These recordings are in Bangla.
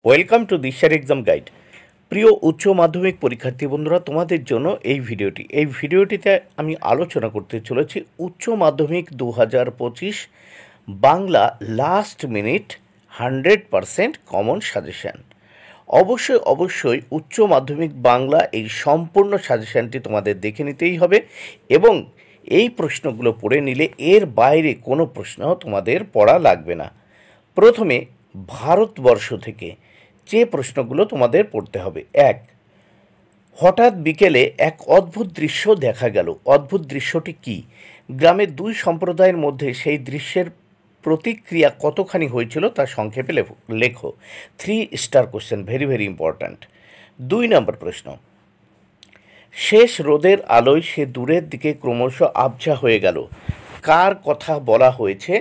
ওয়েলকাম টু দিশার এক্সাম গাইড। প্রিয় উচ্চ মাধ্যমিক পরীক্ষার্থী বন্ধুরা, তোমাদের জন্য এই ভিডিওটিতে আমি আলোচনা করতে চলেছি উচ্চ মাধ্যমিক 2025 Bangla last minute 100% common suggestion. অবশ্যই উচ্চ মাধ্যমিক বাংলা এই সম্পূর্ণ সাজেশানটি তোমাদের দেখে নিতেই হবে এবং এই প্রশ্নগুলো পড়ে নিলে এর বাইরে কোনো প্রশ্ন তোমাদের পড়া লাগবে না। প্রথমে ভারতবর্ষ থেকে যে প্রশ্নগুলো তোমাদের পড়তে হবে। এক, হঠাৎ বিকেলে এক অদ্ভুত দৃশ্য দেখা গেল। অদ্ভুত দৃশ্যটি কি? গ্রামের দুই সম্প্রদায়ের মধ্যে সেই দৃশ্যের প্রতিক্রিয়া কতখানি হয়েছিল তা সংক্ষেপে লেখো। 3 স্টার কোশ্চেন, ভেরি ইম্পর্ট্যান্ট। 2 নম্বর প্রশ্ন, শেষ রোদের আলোয় সে দূরের দিকে ক্রমশ আবছা হয়ে গেল। কার কথা বলা হয়েছে?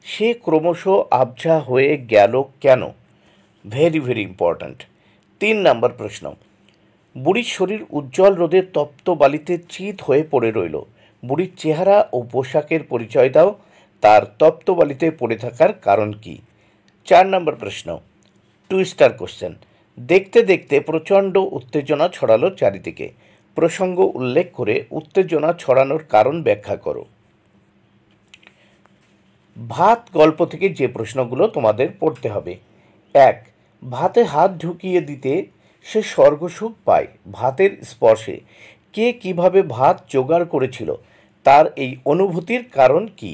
সে ক্রমশ আবছা হয়ে গেল কেন? Very important. 3 নম্বর প্রশ্ন, বুড়ির শরীর উজ্জ্বল রোদের তপ্ত বালিতে চিত হয়ে পড়ে রইল। বুড়ির চেহারা ও পোশাকের পরিচয় দাও। তার তপ্ত বালিতে পড়ে থাকার কারণ কি? 4 নম্বর প্রশ্ন, 2 স্টার কোশ্চেন, দেখতে দেখতে প্রচণ্ড উত্তেজনা ছড়ালো চারিদিকে। প্রসঙ্গ উল্লেখ করে উত্তেজনা ছড়ানোর কারণ ব্যাখ্যা করো। ভাত গল্প থেকে যে প্রশ্নগুলো তোমাদের পড়তে হবে। 1, ভাতে হাত ঢুকিয়ে দিতে সে স্বর্গসুখ পায়। ভাতের স্পর্শে কে কিভাবে ভাত জোগাড় করেছিল, তার এই অনুভূতির কারণ কি?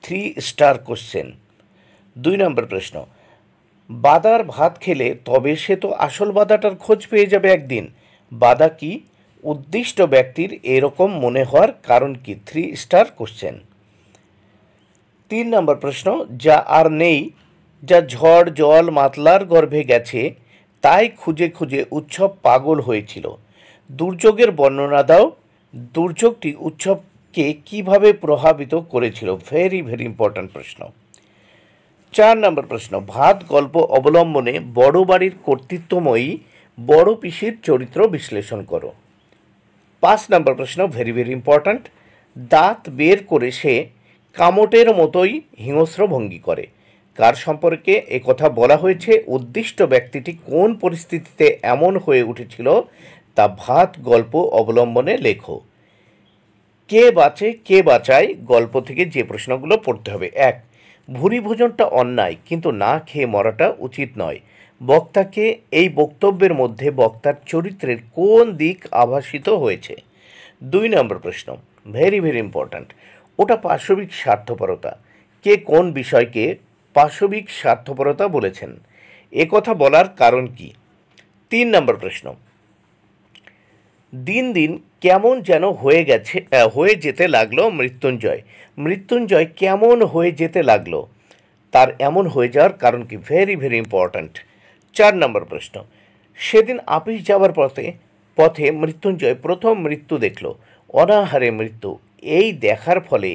3 স্টার কোশ্চেন। 2 নম্বর প্রশ্ন, বাদার ভাত খেলে তবে সে তো আসল বাদাটার খোঁজ পেয়ে যাবে একদিন। বাদা কি? উদ্দিষ্ট ব্যক্তির এরকম মনে হওয়ার কারণ কি? 3 স্টার কোশ্চেন। 3 নম্বর প্রশ্ন, যা আর নেই, যা ঝড় জল মাতলার গর্ভে গেছে, তাই খুঁজে খুঁজে উৎসব পাগল হয়েছিল। দুর্যোগের বর্ণনা দাও। দুর্যোগটি উৎসবকে কিভাবে প্রভাবিত করেছিল? ভেরি ইম্পর্ট্যান্ট প্রশ্ন। 4 নম্বর প্রশ্ন, ভাত গল্প অবলম্বনে বড় বাড়ির কর্তৃত্বময়ী বড় পিসির চরিত্র বিশ্লেষণ করো। 5 নম্বর প্রশ্ন, ভেরি ইম্পর্ট্যান্ট, দাঁত বের করে সে কামটের মতোই হিংস্র ভঙ্গি করে। কার সম্পর্কে কথা বলা হয়েছে? উদ্দিষ্ট ব্যক্তিটি কোন পরিস্থিতিতে এমন হয়ে উঠেছিল তা ভাত গল্প অবলম্বনে লেখো। কে বাঁচে কে বাঁচায় গল্প থেকে যে প্রশ্নগুলো পড়তে হবে। 1, ভুরি ভোজনটা অন্যায়, কিন্তু না খেয়ে মরাটা উচিত নয়। বক্তাকে এই বক্তব্যের মধ্যে বক্তার চরিত্রের কোন দিক আভাসিত হয়েছে? 2 নম্বর প্রশ্ন, ভেরি ইম্পর্ট্যান্ট, ওটা পাশবিক স্বার্থপরতা। কে কোন বিষয়কে পাশবিক স্বার্থপরতা বলেছেন? কথা বলার কারণ কি? 3 নম্বর প্রশ্ন, দিন দিন কেমন যেন হয়ে যেতে লাগলো মৃত্যুঞ্জয়। মৃত্যুঞ্জয় কেমন হয়ে যেতে লাগলো, তার এমন হয়ে যাওয়ার কারণ কি? Very important. 4 নম্বর প্রশ্ন, সেদিন আপিস যাওয়ার পথে মৃত্যুঞ্জয় প্রথম মৃত্যু দেখল। অনাহারে মৃত্যু। এই দেখার ফলে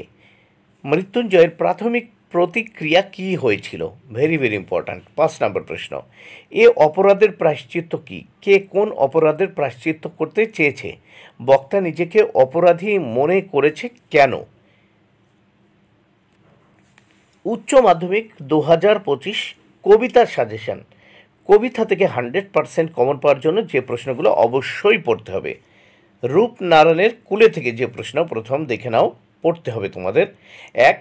মৃত্যুঞ্জয়ের প্রাথমিক প্রতিক্রিয়া কি হয়েছিল? Very important. 5 নম্বর প্রশ্ন, এ অপরাধের প্রায়শ্চিত্ত কি? কে কোন অপরাধের প্রায়শ্চিত্ত করতে চেয়েছে? বক্তা নিজেকে অপরাধী মনে করেছে কেন? উচ্চ মাধ্যমিক 2025 কবিতার সাজেশন। কবিতা থেকে 100% কমন পাওয়ার জন্য যে প্রশ্নগুলো অবশ্যই পড়তে হবে। রূপনারায়ণের কুলে থেকে যে প্রশ্ন প্রথম দেখে নাও, পড়তে হবে তোমাদের। 1,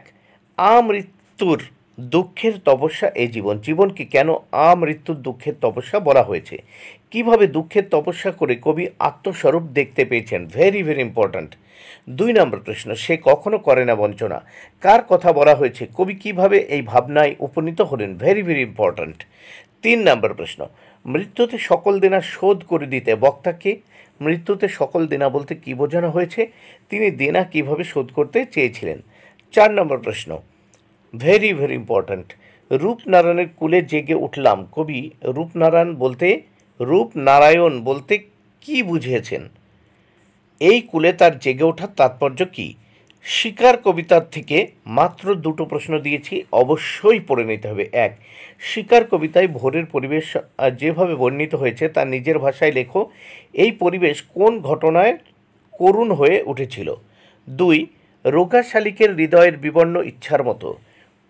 আমৃত্যুর দুঃখের তপস্যা এই জীবন। জীবনকে কেন আমৃত্যুর দুঃখের তপস্যা বলা হয়েছে? কিভাবে দুঃখের তপস্যা করে কবি আত্মস্বরূপ দেখতে পেয়েছেন? Very important. 2 নম্বর প্রশ্ন, সে কখনো করে না বঞ্চনা। কার কথা বলা হয়েছে? কবি কিভাবে এই ভাবনায় উপনীত হলেন? Very important. 3 নম্বর প্রশ্ন, মৃত্যুতে সকল দেনা শোধ করে দিতে বক্তাকে। মৃত্যুতে সকল দেনা বলতে কি বোঝানো হয়েছে? তিনি দেনা কিভাবে শোধ করতে চেয়েছিলেন? 4 নম্বর প্রশ্ন, ভেরি ইম্পর্ট্যান্ট, রূপনারায়ণের কুলে জেগে উঠলাম। কবি রূপনারায়ণ বলতে কি বুঝিয়েছেন? এই কুলে তার জেগে ওঠার তাৎপর্য কি? শিকার কবিতার থেকে মাত্র 2টো প্রশ্ন দিয়েছি, অবশ্যই পড়ে নিতে হবে। 1, শিকার কবিতায় ভোরের পরিবেশ যেভাবে বর্ণিত হয়েছে তা নিজের ভাষায় লেখো। এই পরিবেশ কোন ঘটনায় করুণ হয়ে উঠেছিল? 2, রোগা শালিকের হৃদয়ের বিবর্ণ ইচ্ছার মতো।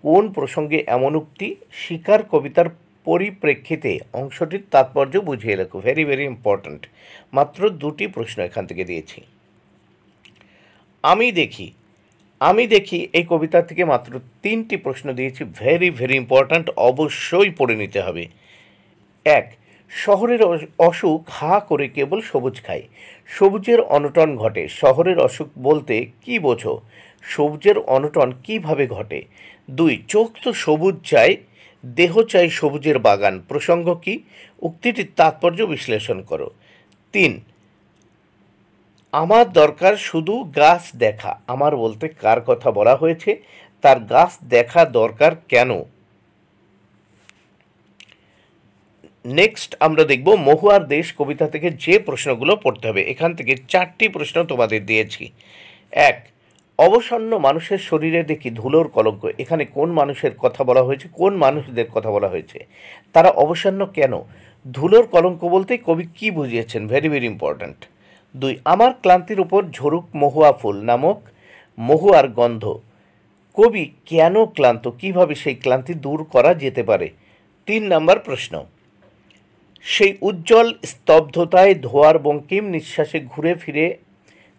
কোন প্রসঙ্গে এমন উক্তি? শিকার কবিতার পরিপ্রেক্ষিতে অংশটির তাৎপর্য বুঝিয়ে লেখো। Very very important. মাত্র 2টি প্রশ্ন এখান থেকে দিয়েছি। আমি দেখি এই কবিতা থেকে মাত্র 3টি প্রশ্ন দিয়েছি। ভেরি ভেরি ইম্পর্ট্যান্ট, অবশ্যই পড়ে নিতে হবে। 1, শহরের অসুখ হা করে কেবল সবুজ খায়, সবুজের অনটন ঘটে। শহরের অসুখ বলতে কি বোঝো? সবুজের অনটন কিভাবে ঘটে? 2, চোখ তো সবুজ চাই, দেহ চাই সবুজের বাগান, প্রসঙ্গ কি? উক্তিটির তাৎপর্য বিশ্লেষণ করো। 3, আমার দরকার শুধু গাছ দেখা। আমার বলতে কার কথা বলা হয়েছে? তার গাছ দেখা দরকার কেন? নেক্সট আমরা দেখব মহুয়ার দেশ কবিতা থেকে যে প্রশ্নগুলো পড়তে হবে। এখান থেকে 4টি প্রশ্ন তোমাদের দিয়েছি। 1, অবসন্ন মানুষের শরীরে দেখি ধুলোর কলঙ্ক। এখানে কোন মানুষের কথা বলা হয়েছে? কোন মানুষদের কথা বলা হয়েছে? তারা অবসন্ন কেন? ধুলোর কলঙ্ক বলতে কবি কি বুঝিয়েছেন? Very very important. 2, আমার ক্লান্তির উপর ঝরুক মহুয়া ফুল নামক মহুয়ার গন্ধ। কবি কেন ক্লান্ত? কিভাবে সেই ক্লান্তি দূর করা যেতে পারে? 3 নম্বর প্রশ্ন, সেই উজ্জ্বল স্তব্ধতায় ধোয়ার বঙ্কিম নিঃশ্বাসে ঘুরে ফিরে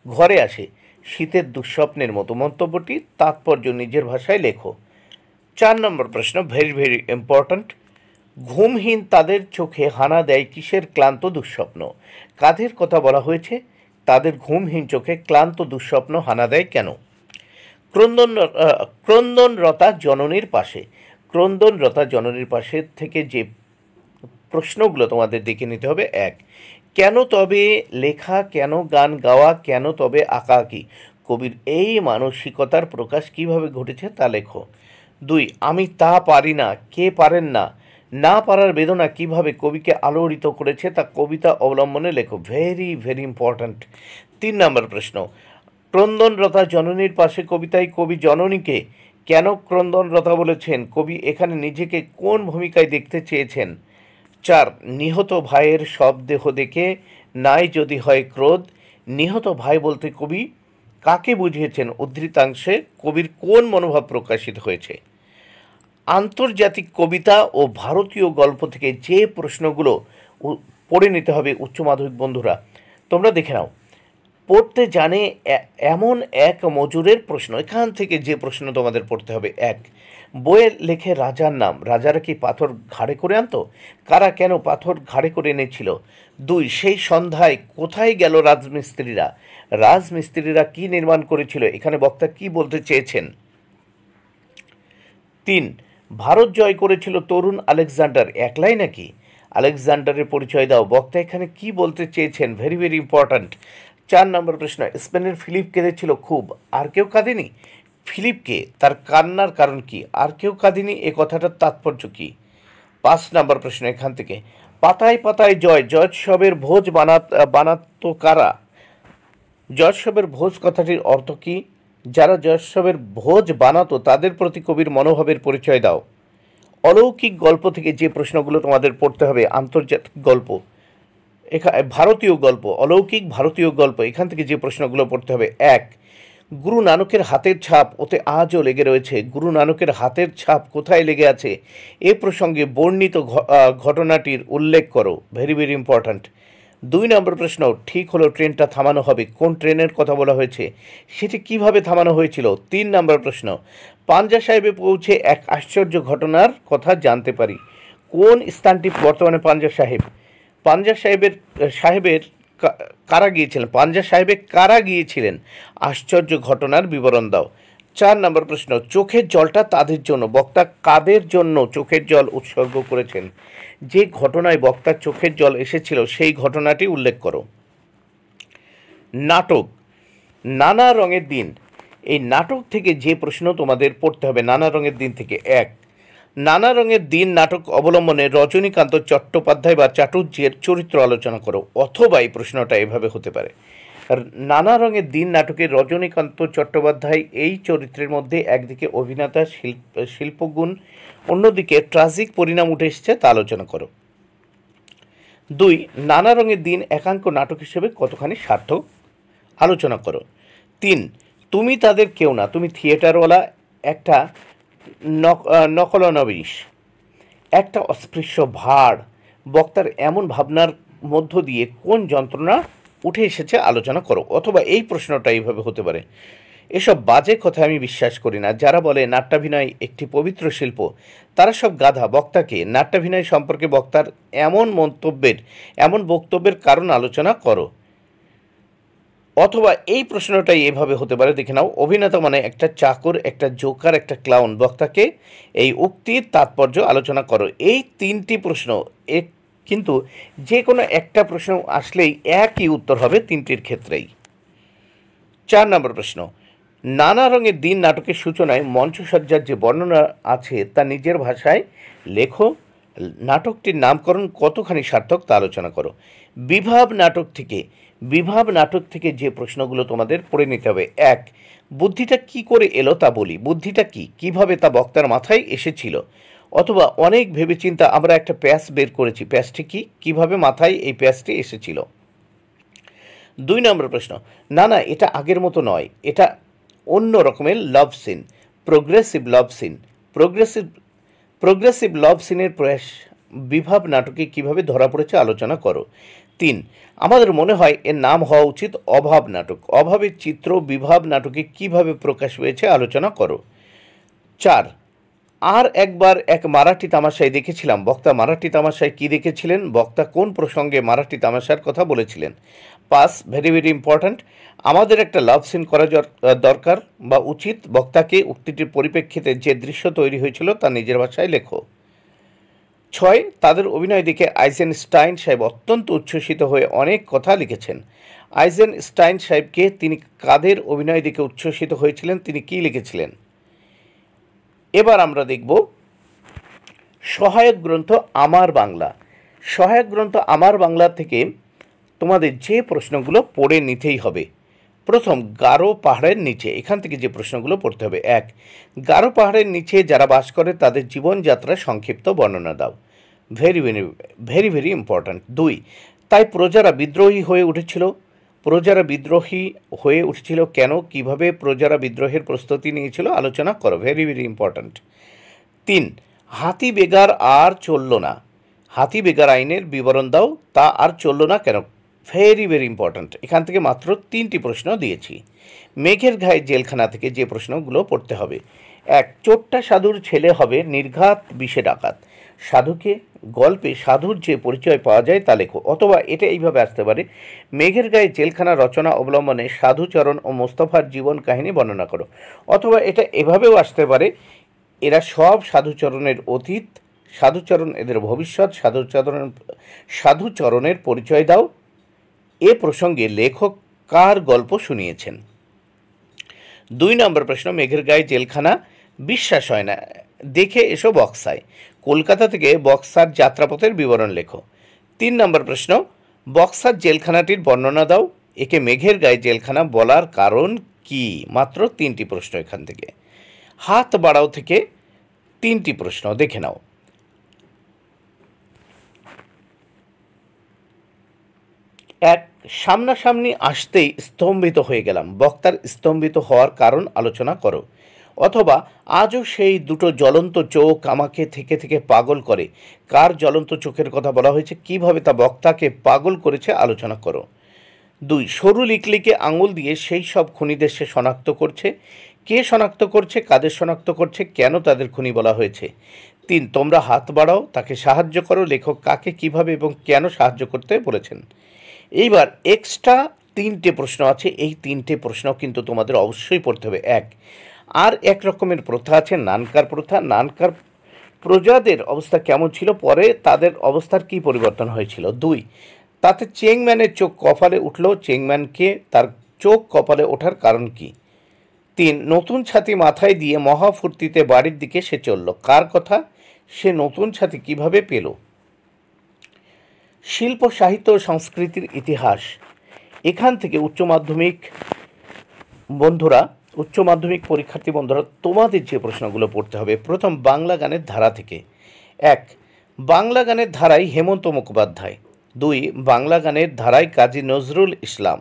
ঘরে আসে শীতের দুঃস্বপ্নের মতো। মন্তব্যটি তাৎপর্য নিজের ভাষায় লেখো। 4 নম্বর প্রশ্ন, ভেরি ভেরি ইম্পর্ট্যান্ট, ঘুমহীন তাদের চোখে হানা দেয় কিসের ক্লান্ত দুঃস্বপ্ন? কাদের কথা বলা হয়েছে? তাদের ঘুমহীন চোখে ক্লান্ত দুঃস্বপ্ন হানা দেয় কেন? ক্রন্দনরতা জননীর পাশে। ক্রন্দনরতা জননীর পাশে থেকে যে প্রশ্নগুলো তোমাদের দেখে নিতে হবে। 1, কেন তবে লেখা, কেন গান গাওয়া, কেন তবে আঁকাআঁকি? কবির এই মানসিকতার প্রকাশ কিভাবে ঘটেছে তা লেখো। 2, আমি তা পারি না, কে পারেন না? না পারার বেদনা কিভাবে কবিকে আলোড়িত করেছে তা কবিতা অবলম্বনে লেখো। Very very important. 3 নম্বর প্রশ্ন, ক্রন্দনরতা জননীর পাশে কবিতায় কবি জননীকে কেন ক্রন্দনরতা বলেছেন? কবি এখানে নিজেকে কোন ভূমিকায় দেখতে চেয়েছেন? 4, নিহত ভাইয়ের সব দেহ দেখে নাই যদি হয় ক্রোধ। নিহত ভাই বলতে কবি কাকে বুঝিয়েছেন? উদ্ধৃতাংশে কবির কোন মনোভাব প্রকাশিত হয়েছে? আন্তর্জাতিক কবিতা ও ভারতীয় গল্প থেকে যে প্রশ্নগুলো পড়ে নিতে হবে উচ্চ মাধ্যমিক বন্ধুরা, তোমরা দেখে নাও। পড়তে জানে এমন এক মজুরের প্রশ্ন, এখান থেকে যে প্রশ্ন তোমাদের পড়তে হবে। 1, বইয়ে লেখে রাজার নাম, রাজারা কি পাথর ঘাড়ে করে আনতো? কারা কেন পাথর ঘাড়ে করে এনেছিল? 2, সেই সন্ধ্যায় কোথায় গেল রাজমিস্ত্রিরা? রাজমিস্ত্রিরা কি নির্মাণ করেছিল? এখানে বক্তা কি বলতে চেয়েছেন? 3, ভারত জয় করেছিল তরুণ আলেকজান্ডার একলাই নাকি? আলেকজান্ডারের পরিচয় দাও। বক্তা এখানে কি বলতে চেয়েছেন? Very very important. 4 নম্বর প্রশ্ন, স্পেনের ফিলিপ কেঁদেছিল খুব, আর কেউ কাঁদেনি? ফিলিপকে তার কান্নার কারণ কি? আর কেউ কাঁদেনি এ কথাটার তাৎপর্য কি? 5 নম্বর প্রশ্ন এখান থেকে, পাতায় পাতায় জয়, জয়োৎসবের ভোজ বানাতো কারা? জয়োৎসবের ভোজ কথাটির অর্থ কি? যারা জয়োৎসবের ভোজ বানাতো তাদের প্রতি কবির মনোভাবের পরিচয় দাও। অলৌকিক গল্প থেকে যে প্রশ্নগুলো তোমাদের পড়তে হবে, আন্তর্জাতিক গল্প, ভারতীয় গল্প, অলৌকিক ভারতীয় গল্প, এখান থেকে যে প্রশ্নগুলো পড়তে হবে। 1, গুরু নানকের হাতের ছাপ ওতে আজও লেগে রয়েছে। গুরু নানকের হাতের ছাপ কোথায় লেগে আছে? এ প্রসঙ্গে বর্ণিত ঘটনাটির উল্লেখ করো। Very very important. 2 নম্বর প্রশ্ন, ঠিক হলো ট্রেনটা থামানো হবে, কোন ট্রেনের কথা বলা হয়েছে? সেটি কিভাবে থামানো হয়েছিল? 3 নম্বর প্রশ্ন, পাঞ্জা সাহেবে পৌঁছে এক আশ্চর্য ঘটনার কথা জানতে পারি। কোন স্থানটি বর্তমানে পাঞ্জা সাহেব? পাঞ্জা সাহেবের কারা গিয়েছিলেন? পাঞ্জা সাহেবে কারা গিয়েছিলেন? আশ্চর্য ঘটনার বিবরণ দাও। 4 নম্বর প্রশ্ন, চোখের জলটা তাদের জন্য, বক্তা কাদের জন্য চোখের জল উৎসর্গ করেছেন? যে ঘটনায় বক্তার চোখের জল এসেছিল সেই ঘটনাটি উল্লেখ করো। নাটক, নানা রঙের দিন, এই নাটক থেকে যে প্রশ্ন তোমাদের পড়তে হবে নানা রঙের দিন থেকে। 1, নানা রঙের দিন নাটক অবলম্বনে রজনীকান্ত চট্টোপাধ্যায় বা চাটুর্যের চরিত্র আলোচনা করো। অথবা এই প্রশ্নটা এভাবে হতে পারে, নানা রঙের দিন নাটকের রজনীকান্ত চট্টোপাধ্যায় এই চরিত্রের মধ্যে একদিকে অভিনেতা শিল্পগুণ, অন্যদিকে ট্রাজিক পরিণাম উঠে এসেছে তা আলোচনা করো। 2, নানা রঙের দিন একাঙ্ক নাটক হিসেবে কতখানি সার্থক আলোচনা করো। 3, তুমি তাদের কেউ না, তুমি থিয়েটারওয়ালা একটা নকলনবিশ। একটা অস্পৃশ্য ভার, বক্তার এমন ভাবনার মধ্য দিয়ে কোন যন্ত্রণা উঠে এসেছে আলোচনা করো। অথবা এই প্রশ্নটা এইভাবে হতে পারে, এসব বাজে কথা আমি বিশ্বাস করি না, যারা বলে নাট্যাভিনয় একটি পবিত্র শিল্প তারা সব গাধা। বক্তাকে নাট্যাভিনয় সম্পর্কে বক্তার এমন বক্তব্যের কারণ আলোচনা করো। অথবা এই প্রশ্নটাই এভাবে হতে পারে, দেখে নাও, অভিনেতা মানে একটা চাকর, একটা জোকার, একটা ক্লাউন, বক্তাকে এই উক্তির তাৎপর্য আলোচনা করো। এই তিনটি প্রশ্ন কিন্তু যে কোনো একটা প্রশ্ন আসলেই একই উত্তর হবে তিনটির ক্ষেত্রেই। 4 নম্বর প্রশ্ন, নানা রঙের দিন নাটকের সূচনায় মঞ্চসজ্জার যে বর্ণনা আছে তা নিজের ভাষায় লেখো। নাটকটির নামকরণ কতখানি সার্থক তা আলোচনা করো। বিভাব নাটক থেকে যে প্রশ্নগুলো তোমাদের পড়ে নিতে হবে। 1, বুদ্ধিটা কি করে এলো তা বলি। বুদ্ধিটা কি, কিভাবে তা বক্তার মাথায় এসেছিল। অথবা অনেক ভেবেচিন্তা আমরা একটা প্যাচ বের করেছি, প্যাচটি কি, কিভাবে মাথায় এই প্যাচটি এসেছিল। 2 নম্বর প্রশ্ন, না এটা আগের মতো নয়, এটা অন্য রকমের লাভ সিন, প্রোগ্রেসিভ লাভ সিনের প্রয়াস বিভাব নাটকে কিভাবে ধরা পড়েছে আলোচনা করো। 3, আমাদের মনে হয় এর নাম হওয়া উচিত অভাব নাটক। অভাবের চিত্র বিভাব নাটকে কিভাবে প্রকাশ পেয়েছে আলোচনা করো। 4, আর একবার এক মারাঠি তামাশায় দেখেছিলাম। বক্তা মারাঠি তামাশায় কি দেখেছিলেন, বক্তা কোন প্রসঙ্গে মারাঠি তামাশার কথা বলেছিলেন। 5, ভেরি ভেরি ইম্পর্ট্যান্ট, আমাদের একটা লাভ সিন করা দরকার বা উচিত। বক্তাকে উক্তিটির পরিপ্রেক্ষিতে যে দৃশ্য তৈরি হয়েছিল তা নিজের ভাষায় লেখো। 6, তাদের অভিনয় দেখে আইজেনস্টাইন সাহেব অত্যন্ত উচ্ছ্বসিত হয়ে অনেক কথা লিখেছেন। আইজেনস্টাইন সাহেবকে তিনি কাদের অভিনয় দেখে উচ্ছ্বসিত হয়েছিলেন, তিনি কি লিখেছিলেন। এবার আমরা দেখব সহায়ক গ্রন্থ আমার বাংলা। সহায়ক গ্রন্থ আমার বাংলা থেকে তোমাদের যে প্রশ্নগুলো পড়ে নিতেই হবে। প্রথম, গারো পাহাড়ের নিচে, এখান থেকে যে প্রশ্নগুলো পড়তে হবে। 1, গারো পাহাড়ের নিচে যারা বাস করে তাদের জীবনযাত্রার সংক্ষিপ্ত বর্ণনা দাও। Very very very very important. 2, তাই প্রজারা বিদ্রোহী হয়ে উঠেছিল কেন, কিভাবে প্রজারা বিদ্রোহের প্রস্তুতি নিয়েছিল আলোচনা করো। Very very important. 3, হাতি বেগার আর চলল না, হাতি বেগার আইনের বিবরণ দাও, তা আর চলল না কেন। ভেরি ভেরি ইম্পর্ট্যান্ট, এখান থেকে মাত্র 3টি প্রশ্ন দিয়েছি। মেঘের গায়ে জেলখানা থেকে যে প্রশ্নগুলো পড়তে হবে। 1, চোট্টা সাধুর ছেলে হবে নির্ঘাত বিষে ডাকাত। সাধুকে গল্পে সাধুর যে পরিচয় পাওয়া যায় তা লেখো। অথবা এটা এইভাবে আসতে পারে, মেঘের গায়ে জেলখানা রচনা অবলম্বনে সাধুচরণ ও মোস্তফার জীবন কাহিনী বর্ণনা করো। অথবা এটা এভাবেও আসতে পারে, এরা সব সাধুচরণের অতীত, সাধুচরণ এদের ভবিষ্যৎ, সাধুচরণের পরিচয় দাও। এ প্রসঙ্গে লেখক কার গল্প শুনিয়েছেন। 2 নম্বর প্রশ্ন, মেঘের গায়ে জেলখানা বিশ্বাস হয় না, দেখে এসো বক্সায়। কলকাতা থেকে বক্সার যাত্রাপথের বিবরণ লেখো। 3 নম্বর প্রশ্ন, বক্সার জেলখানাটির বর্ণনা দাও, একে মেঘের গায়ে জেলখানা বলার কারণ কি। মাত্র 3টি প্রশ্ন এখান থেকে। হাত বাড়াও থেকে 3টি প্রশ্ন দেখে নাও। 1, সামনাসামনি আসতেই স্তম্ভিত হয়ে গেলাম, বক্তার স্তম্ভিত হওয়ার কারণ আলোচনা করো। অথবা আজও সেই দুটো জ্বলন্ত চোখ আমাকে থেকে থেকে পাগল করে, কার জ্বলন্ত চোখের কথা বলা হয়েছে, কিভাবে তা বক্তাকে পাগল করেছে আলোচনা করো। 2, সরু লিকলিকে আঙুল দিয়ে সেই সব খুনিদের সে শনাক্ত করছে, কে শনাক্ত করছে, কাদের শনাক্ত করছে, কেন তাদের খুনি বলা হয়েছে। 3, তোমরা হাত বাড়াও, তাকে সাহায্য করো, লেখক কাকে, কিভাবে এবং কেন সাহায্য করতে বলেছেন। এইবার এক্সট্রা 3টে প্রশ্ন আছে, এই 3টে প্রশ্ন কিন্তু তোমাদের অবশ্যই পড়তে হবে। 1, আর এক রকমের প্রথা আছে নানকার প্রথা, নানকার প্রজাদের অবস্থা কেমন ছিল, পরে তাদের অবস্থার কি পরিবর্তন হয়েছিল। 2, তাতে চেংম্যানের চোখ কপালে উঠল, চেংম্যানকে তার চোখ কপালে ওঠার কারণ কি। 3, নতুন ছাতি মাথায় দিয়ে মহাফুর্তিতে বাড়ির দিকে সে চলল, কার কথা, সে নতুন ছাতি কিভাবে পেল। শিল্প সাহিত্য ও সংস্কৃতির ইতিহাস, এখান থেকে উচ্চ মাধ্যমিক পরীক্ষার্থী বন্ধুরা তোমাদের যে প্রশ্নগুলো পড়তে হবে। প্রথম, বাংলা গানের ধারা থেকে। 1, বাংলা গানের ধারায় হেমন্ত মুখোপাধ্যায়। 2, বাংলা গানের ধারায় কাজী নজরুল ইসলাম।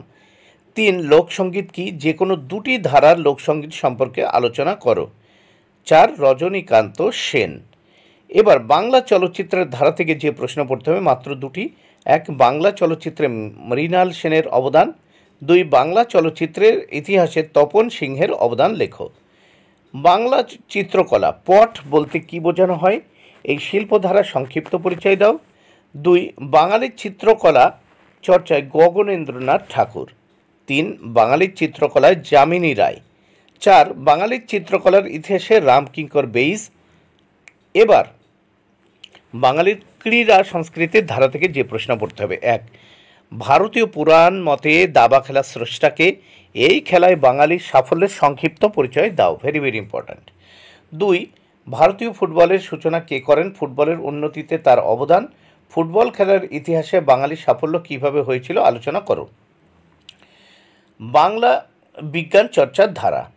3, লোকসঙ্গীত কি, যে কোনো 2টি ধারার লোকসঙ্গীত সম্পর্কে আলোচনা করো। 4, রজনীকান্ত সেন। এবার বাংলা চলচ্চিত্রের ধারা থেকে যে প্রশ্ন পড়তে হবে মাত্র দুটি। এক, বাংলা চলচ্চিত্রে মৃণাল সেনের অবদান। দুই, বাংলা চলচ্চিত্রের ইতিহাসে তপন সিংহের অবদান লেখো। বাংলা চিত্রকলা পট বলতে কী বোঝানো হয়, এই শিল্পধারার সংক্ষিপ্ত পরিচয় দাও। দুই, বাঙালির চিত্রকলা চর্চায় গগনেন্দ্রনাথ ঠাকুর। তিন, বাঙালির চিত্রকলায় যামিনী রায়। চার, বাঙালির চিত্রকলার ইতিহাসে রামকিঙ্কর বেইজ। এবার বাঙালির ক্রীড়া সংস্কৃতির ধারা থেকে যে প্রশ্ন পড়তে হবে। এক, ভারতীয় পুরাণ মতে দাবা খেলার স্রষ্টাকে, এই খেলায় বাঙালির সাফল্যের সংক্ষিপ্ত পরিচয় দাও। Very very important. দুই, ভারতীয় ফুটবলের সূচনা কে করেন, ফুটবলের উন্নতিতে তার অবদান। ফুটবল খেলার ইতিহাসে বাঙালির সাফল্য কিভাবে হয়েছিল আলোচনা করো। বাংলা বিজ্ঞান চর্চার ধারা।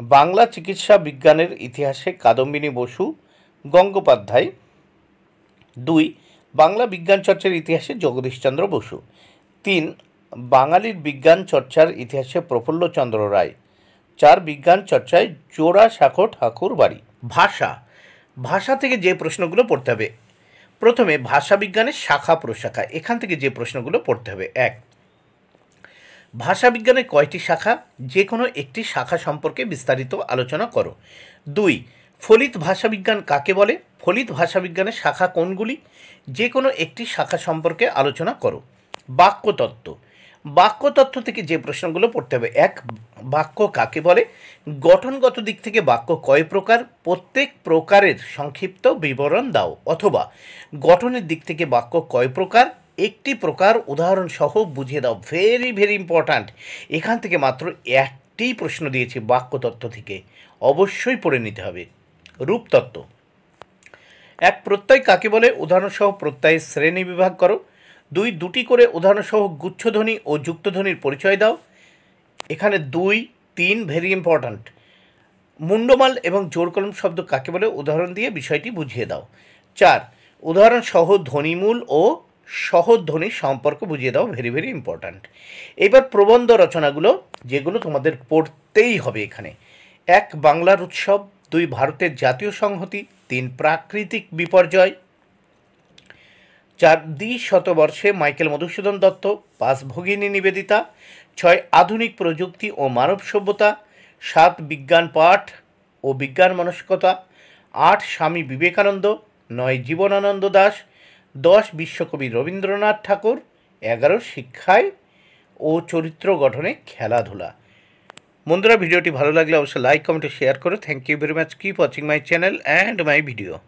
বাংলা চিকিৎসা বিজ্ঞানের ইতিহাসে কাদম্বিনী বসু, গঙ্গোপাধ্যায়। দুই, বাংলা বিজ্ঞান চর্চার ইতিহাসে জগদীশচন্দ্র বসু। তিন, বাঙালির বিজ্ঞান চর্চার ইতিহাসে প্রফুল্লচন্দ্র রায়। চার, বিজ্ঞান চর্চায় জোড়াসাঁকো ঠাকুর বাড়ি। ভাষা, ভাষা থেকে যে প্রশ্নগুলো পড়তে হবে। প্রথমে ভাষা বিজ্ঞানের শাখা প্রশাখা, এখান থেকে যে প্রশ্নগুলো পড়তে হবে। এক, ভাষা বিজ্ঞানের কয়টি শাখা, যে কোনো একটি শাখা সম্পর্কে বিস্তারিত আলোচনা করো। দুই, ফলিত ভাষাবিজ্ঞান কাকে বলে, ফলিত ভাষাবিজ্ঞানের শাখা কোনগুলি, যে কোনো একটি শাখা সম্পর্কে আলোচনা করো। বাক্যতত্ত্ব, বাক্যতত্ত্ব থেকে যে প্রশ্নগুলো পড়তে হবে। এক, বাক্য কাকে বলে, গঠনগত দিক থেকে বাক্য কয় প্রকার, প্রত্যেক প্রকারের সংক্ষিপ্ত বিবরণ দাও। অথবা গঠনের দিক থেকে বাক্য কয় প্রকার, একটি প্রকার উদাহরণ সহ বুঝিয়ে দাও। ভেরি ভেরি ইম্পর্ট্যান্ট, এখান থেকে মাত্র একটি প্রশ্ন দিয়েছি বাক্যতত্ত্ব থেকে, অবশ্যই পড়ে নিতে হবে। রূপতত্ত্ব, এক, প্রত্যয় কাকে বলে, উদাহরণসহ প্রত্যয়ের শ্রেণী বিভাগ করো। দুই, দুটি করে উদাহরণসহ গুচ্ছধ্বনি ও যুক্তধ্বনির পরিচয় দাও। এখানে দুই তিন ভেরি ইম্পর্ট্যান্ট। মুন্ডমাল এবং জোড়কলম শব্দ কাকে বলে, উদাহরণ দিয়ে বিষয়টি বুঝিয়ে দাও। চার, উদাহরণসহ ধ্বনিমূল ও সহধ্বনির সম্পর্ক বুঝিয়ে দাও। Very very important. এবার প্রবন্ধ রচনাগুলো যেগুলো তোমাদের পড়তেই হবে এখানে। এক, বাংলার উৎসব। দুই, ভারতের জাতীয় সংহতি। তিন, প্রাকৃতিক বিপর্যয়। চার, দ্বিশতবর্ষে মাইকেল মধুসূদন দত্ত। পাঁচ, ভগিনী নিবেদিতা। ছয়, আধুনিক প্রযুক্তি ও মানব সভ্যতা। সাত, বিজ্ঞান পাঠ ও বিজ্ঞান মনস্কতা। আট, স্বামী বিবেকানন্দ। নয়, জীবনানন্দ দাশ। 10, বিশ্বকবি রবীন্দ্রনাথ ঠাকুর। 11, শিক্ষায় ও চরিত্র গঠনে খেলাধুলা। বন্ধুরা, ভিডিওটি ভালো লাগলে অবশ্যই লাইক, কমেন্ট ও শেয়ার করো। Thank you very much. Keep watching my channel and my video.